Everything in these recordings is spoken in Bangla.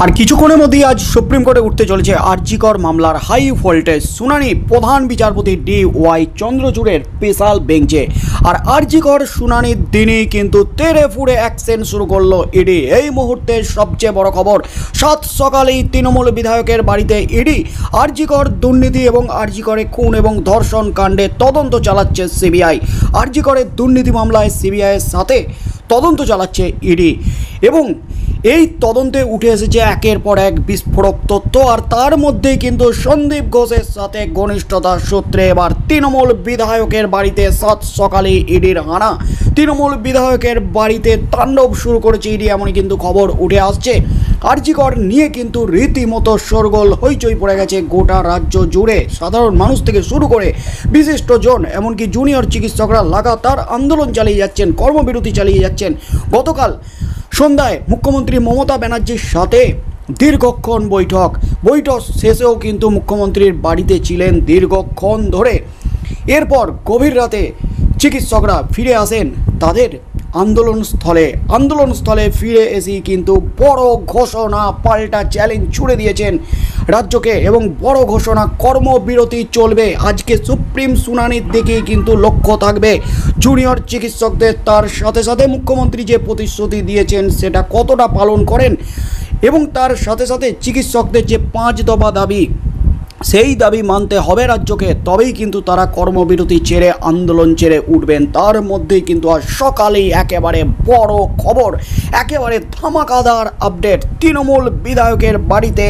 আর কিছুক্ষণের মধ্যেই আজ সুপ্রিম কোর্টে উঠতে চলেছে আরজি কর মামলার হাই ভোল্টেজ শুনানি প্রধান বিচারপতি DY চন্দ্রচূড়ের স্পেশাল বেঞ্চে। আর আরজি কর শুনানির দিনেই কিন্তু তেড়ে ফুড়ে অ্যাকশন শুরু করলো ইডি। এই মুহূর্তে সবচেয়ে বড় খবর, সাত সকালেই তৃণমূল বিধায়কের বাড়িতে ইডি। আরজি কর দুর্নীতি এবং আরজি করে খুন এবং ধর্ষণ কাণ্ডে তদন্ত চালাচ্ছে সিবিআই। আরজি করের দুর্নীতি মামলায় সিবিআইয়ের সাথে তদন্ত চালাচ্ছে ইডি এবং এই তদন্তে উঠে এসেছে একের পর এক বিস্ফোরক তথ্য। আর তার মধ্যেই কিন্তু সন্দীপ ঘোষের সাথে ঘনিষ্ঠতার সূত্রে এবার তৃণমূল বিধায়কের বাড়িতে সাত সকালে ইডির হানা। তৃণমূল বিধায়কের বাড়িতে তাণ্ডব শুরু করেছে ইডি, এমনই কিন্তু খবর উঠে আসছে। আরজি কর নিয়ে কিন্তু রীতিমতো শোরগোল হইচই পড়ে গেছে গোটা রাজ্য জুড়ে। সাধারণ মানুষ থেকে শুরু করে বিশিষ্টজন এমনকি জুনিয়র চিকিৎসকরা লাগাতার আন্দোলন চালিয়ে যাচ্ছেন, কর্মবিরতি চালিয়ে যাচ্ছেন। গতকাল সন্ধ্যায় মুখ্যমন্ত্রী মমতা ব্যানার্জির সাথে দীর্ঘক্ষণ বৈঠক শেষেও কিন্তু মুখ্যমন্ত্রীর বাড়িতে ছিলেন দীর্ঘক্ষণ ধরে। এরপর গভীর রাতে চিকিৎসকরা ফিরে আসেন তাদের আন্দোলনস্থলে ফিরে এসেই কিন্তু বড় ঘোষণা, পাল্টা চ্যালেঞ্জ ছুড়ে দিয়েছেন রাজ্যকে এবং বড় ঘোষণা, কর্মবিরতি চলবে। আজকে সুপ্রিম শুনানির দিকেই কিন্তু লক্ষ্য থাকবে জুনিয়র চিকিৎসকদের। তার সাথে সাথে মুখ্যমন্ত্রী যে প্রতিশ্রুতি দিয়েছেন সেটা কতটা পালন করেন এবং তার সাথে সাথে চিকিৎসকদের যে 5 দফা দাবি, সেই দাবি মানতে হবে রাজ্যকে, তবেই কিন্তু তারা কর্মবিরতি ছেড়ে আন্দোলন ছেড়ে উঠবেন। তার মধ্যেই কিন্তু আজ সকালেই একেবারে বড় খবর, একেবারে ধামাকাদার আপডেট, তৃণমূল বিধায়কের বাড়িতে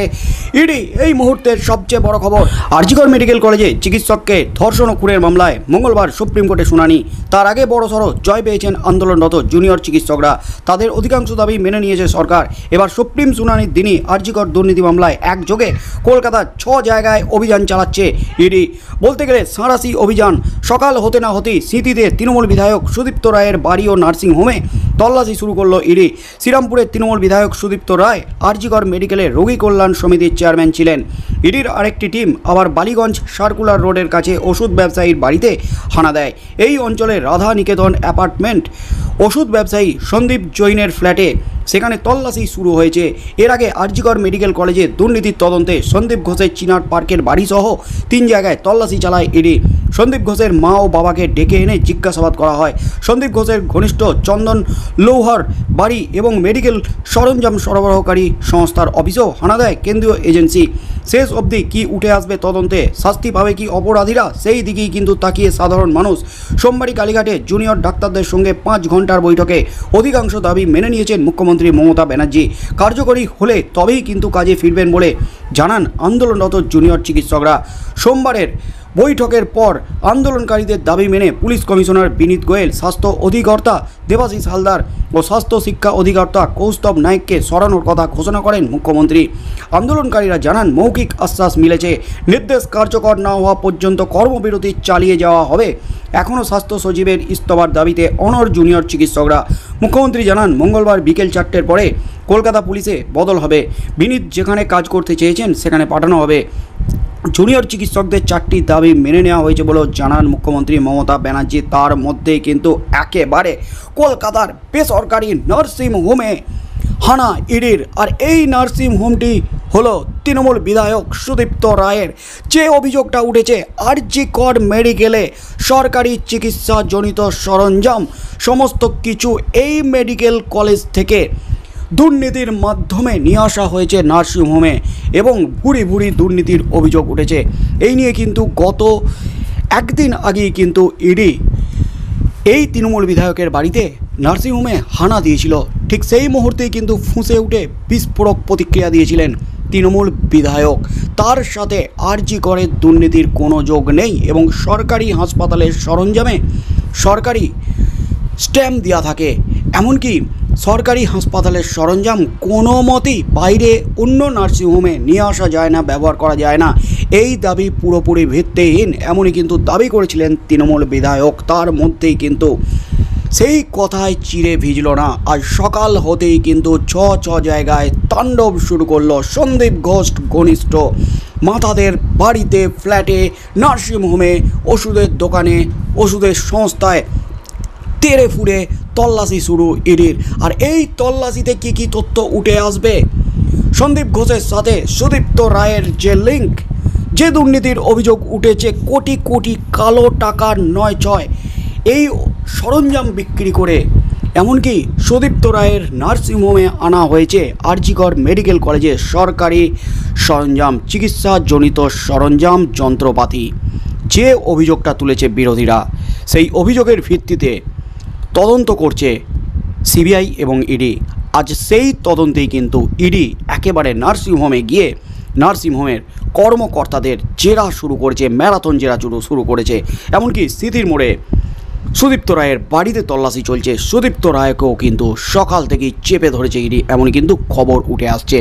ইডি। এই মুহূর্তের সবচেয়ে বড় খবর, আরজি কর মেডিকেল কলেজে চিকিৎসককে ধর্ষণ ও খুনের মামলায় মঙ্গলবার সুপ্রিম কোর্টে শুনানি। তার আগে বড়সড় জয় পেয়েছেন আন্দোলনরত জুনিয়র চিকিৎসকরা। তাদের অধিকাংশ দাবি মেনে নিয়েছে সরকার। এবার সুপ্রিম শুনানির দিনই আরজি কর দুর্নীতি মামলায় একযোগে কলকাতার 6 জায়গায় অভিযান চালাচ্ছে ইডি। বলতে গেলে সাঁড়াশি অভিযান। সকাল হতে না হতেই স্মৃতিতে তৃণমূল বিধায়ক সুদীপ্ত রায়ের বাড়ি ও নার্সিংহোমে তল্লাশি শুরু করলো ইডি। শ্রীরামপুরের তৃণমূল বিধায়ক সুদীপ্ত রায় আরজি কর মেডিকেলের রোগী কল্যাণ সমিতির চেয়ারম্যান ছিলেন। ইডির আরেকটি টিম আবার বালিগঞ্জ সার্কুলার রোডের কাছে ওষুধ ব্যবসায়ীর বাড়িতে হানা দেয়। এই অঞ্চলে রাধা নিকেতন অ্যাপার্টমেন্ট ওষুধ ব্যবসায়ী সন্দীপ জৈনের ফ্ল্যাটে সেখানে তল্লাশি শুরু হয়েছে। এর আগে আরজি কর মেডিকেল কলেজে দুর্নীতির তদন্তে সন্দীপ ঘোষের চিনার পার্কের বাড়িসহ 3 জায়গায় তল্লাশি চালায় ইডি। সন্দীপ ঘোষের মা ও বাবাকে ডেকে এনে জিজ্ঞাসাবাদ করা হয়। সন্দীপ ঘোষের ঘনিষ্ঠ চন্দন লৌহার বাড়ি এবং মেডিকেল সরঞ্জাম সরবরাহকারী সংস্থার অফিসেও হানা দেয় কেন্দ্রীয় এজেন্সি। শেষ অবধি কি উঠে আসবে তদন্তে, শাস্তি পাবে কি অপরাধীরা, সেই দিকেই কিন্তু তাকিয়ে সাধারণ মানুষ। সোমবারই কালীঘাটে জুনিয়র ডাক্তারদের সঙ্গে 5 ঘন্টার বৈঠকে অধিকাংশ দাবি মেনে নিয়েছেন মুখ্যমন্ত্রী মমতা ব্যানার্জি। কার্যকরী হলে তবেই কিন্তু কাজে ফিরবেন বলে জানান আন্দোলনরত জুনিয়র চিকিৎসকরা। সোমবারের বৈঠকের পর আন্দোলনকারীদের দাবি মেনে পুলিশ কমিশনার বিনীত গোয়েল, স্বাস্থ্য অধিকর্তা দেবাশিস হালদার ও স্বাস্থ্য শিক্ষা অধিকর্তা কৌস্তব নায়েককে সরানোর কথা ঘোষণা করেন মুখ্যমন্ত্রী। আন্দোলনকারীরা জানান মৌখিক আশ্বাস মিলেছে, নির্দেশ কার্যকর না হওয়া পর্যন্ত কর্মবিরতি চালিয়ে যাওয়া হবে। এখনও স্বাস্থ্য সচিবের ইস্তফার দাবিতে অনড় জুনিয়র চিকিৎসকরা। মুখ্যমন্ত্রী জানান মঙ্গলবার বিকেল 4টের পরে কলকাতা পুলিশে বদল হবে। বিনীত যেখানে কাজ করতে চেয়েছেন সেখানে পাঠানো হবে। জুনিয়র চিকিৎসকদের 4টি দাবি মেনে নেওয়া হয়েছে বলেও জানান মুখ্যমন্ত্রী মমতা ব্যানার্জি। তার মধ্যেই কিন্তু একেবারে কলকাতার বেসরকারি নার্সিংহোমে হানা ইডির। আর এই নার্সিংহোমটি হলো তৃণমূল বিধায়ক সুদীপ্ত রায়ের। যে অভিযোগটা উঠেছে আরজি কর মেডিকেলে সরকারি চিকিৎসাজনিত সরঞ্জাম সমস্ত কিছু এই মেডিকেল কলেজ থেকে দুর্নীতির মাধ্যমে নিয়ে আসা হয়েছে নার্সিংহোমে এবং ভুরি দুর্নীতির অভিযোগ উঠেছে। এই নিয়ে কিন্তু গত একদিন আগেই কিন্তু ইডি এই তৃণমূল বিধায়কের বাড়িতে নার্সিংহোমে হানা দিয়েছিল। ঠিক সেই মুহূর্তেই কিন্তু ফুঁসে উঠে বিস্ফোরক প্রতিক্রিয়া দিয়েছিলেন তৃণমূল বিধায়ক। তার সাথে আরজি করের দুর্নীতির কোনো যোগ নেই এবং সরকারি হাসপাতালের সরঞ্জামে সরকারি স্ট্যাম্প দেওয়া থাকে। এমনকি সরকারি হাসপাতালের সরঞ্জাম কোনো মতেই বাইরে অন্য নার্সিংহোমে নিয়ে আসা যায় না, ব্যবহার করা যায় না। এই দাবি পুরোপুরি ভিত্তিহীন, এমনই কিন্তু দাবি করেছিলেন তৃণমূল বিধায়ক। তার মধ্যেই কিন্তু সেই কথায় চিড়ে ভিজল না। আজ সকাল হতেই কিন্তু 6 জায়গায় তাণ্ডব শুরু করলো সন্দীপ ঘোষ ঘনিষ্ঠ মাতাদের বাড়িতে, ফ্ল্যাটে, নার্সিংহোমে, ওষুধের দোকানে, ওষুধের সংস্থায় তেড়ে ফুড়ে তল্লাশি শুরু ইডির। আর এই তল্লাশিতে কি তথ্য উঠে আসবে সন্দীপ ঘোষের সাথে সুদীপ্ত রায়ের যে লিঙ্ক, যে দুর্নীতির অভিযোগ উঠেছে, কোটি কোটি কালো টাকার নয় ছয়, এই সরঞ্জাম বিক্রি করে এমনকি সুদীপ্ত রায়ের নার্সিংহোমে আনা হয়েছে আরজিকর মেডিকেল কলেজে সরকারি সরঞ্জাম, চিকিৎসাজনিত সরঞ্জাম, যন্ত্রপাতি। যে অভিযোগটা তুলেছে বিরোধীরা, সেই অভিযোগের ভিত্তিতে তদন্ত করছে সিবিআই এবং ইডি। আজ সেই তদন্তেই কিন্তু ইডি একেবারে নার্সিংহোমে গিয়ে নার্সিংহোমের কর্মকর্তাদের জেরা শুরু করেছে, ম্যারাথন জেরা শুরু করেছে। এমনকি স্মৃতির মোড়ে সুদীপ্ত রায়ের বাড়িতে তল্লাশি চলছে, সুদীপ্ত রায়কেও কিন্তু সকাল থেকেই চেপে ধরেছে ইডি, এমনই কিন্তু খবর উঠে আসছে।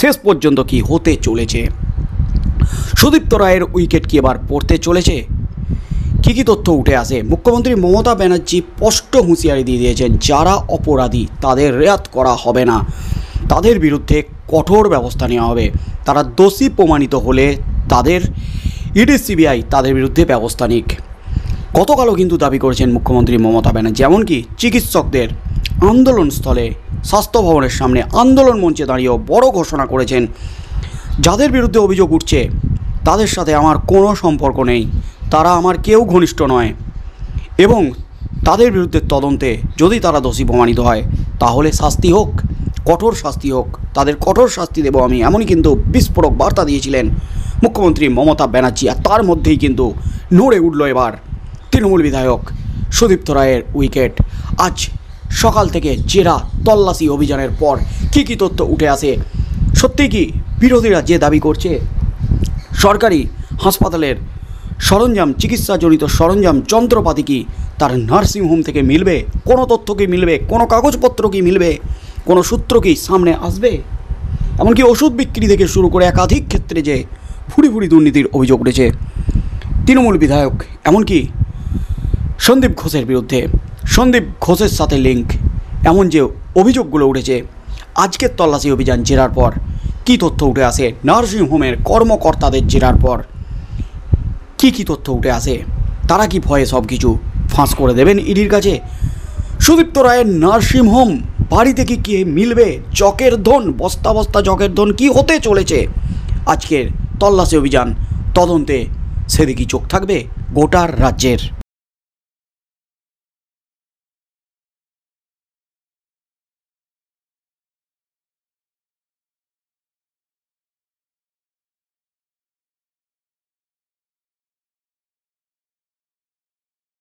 শেষ পর্যন্ত কি হতে চলেছে, সুদীপ্ত রায়ের উইকেট কি এবার পড়তে চলেছে, কী তথ্য উঠে আসে? মুখ্যমন্ত্রী মমতা ব্যানার্জি স্পষ্ট হুঁশিয়ারি দিয়ে দিয়েছেন, যারা অপরাধী তাদের রেয়াত করা হবে না, তাদের বিরুদ্ধে কঠোর ব্যবস্থা নেওয়া হবে। তারা দোষী প্রমাণিত হলে তাদের ইডি সিবিআই তাদের বিরুদ্ধে ব্যবস্থা নিক। গতকালও কিন্তু দাবি করেছেন মুখ্যমন্ত্রী মমতা ব্যানার্জি, এমনকি চিকিৎসকদের আন্দোলনস্থলে স্বাস্থ্য ভবনের সামনে আন্দোলন মঞ্চে দাঁড়িয়েও বড় ঘোষণা করেছেন, যাদের বিরুদ্ধে অভিযোগ উঠছে তাদের সাথে আমার কোনো সম্পর্ক নেই, তারা আমার কেউ ঘনিষ্ঠ নয়, এবং তাদের বিরুদ্ধে তদন্তে যদি তারা দোষী প্রমাণিত হয় তাহলে শাস্তি হোক, কঠোর শাস্তি হোক, তাদের কঠোর শাস্তি দেব আমি, এমনই কিন্তু বিস্ফোরক বার্তা দিয়েছিলেন মুখ্যমন্ত্রী মমতা ব্যানার্জি। আর তার মধ্যেই কিন্তু নড়ে উঠল এবার তৃণমূল বিধায়ক সুদীপ্ত রায়ের উইকেট। আজ সকাল থেকে জেরা তল্লাশি অভিযানের পর কী তথ্য উঠে আসে? সত্যি কি বিরোধীরা যে দাবি করছে সরকারি হাসপাতালের সরঞ্জাম, চিকিৎসাজনিত সরঞ্জাম, যন্ত্রপাতি কি তার নার্সিংহোম থেকে মিলবে? কোনো তথ্য কি মিলবে? কোনো কাগজপত্র কি মিলবে? কোনো সূত্র কি সামনে আসবে? এমনকি ওষুধ বিক্রি থেকে শুরু করে একাধিক ক্ষেত্রে যে ভুরি দুর্নীতির অভিযোগ উঠেছে তৃণমূল বিধায়ক, এমনকি সন্দীপ ঘোষের বিরুদ্ধে, সন্দীপ ঘোষের সাথে লিঙ্ক, এমন যে অভিযোগগুলো উঠেছে, আজকের তল্লাশি অভিযান জেরার পর কী তথ্য উঠে আসে? নার্সিংহোমের কর্মকর্তাদের জেরার পর কী তথ্য উঠে আসে? তারা কি ভয়ে সব কিছু ফাঁস করে দেবেন ইডির কাছে? সুদীপ্ত রায়ের নার্সিংহোম বাড়িতে কি মিলবে চকের ধন, বস্তা বস্তা চকের ধন? কি হতে চলেছে আজকের তল্লাশি অভিযান তদন্তে? সেদিকেই চোখ থাকবে গোটার রাজ্যের।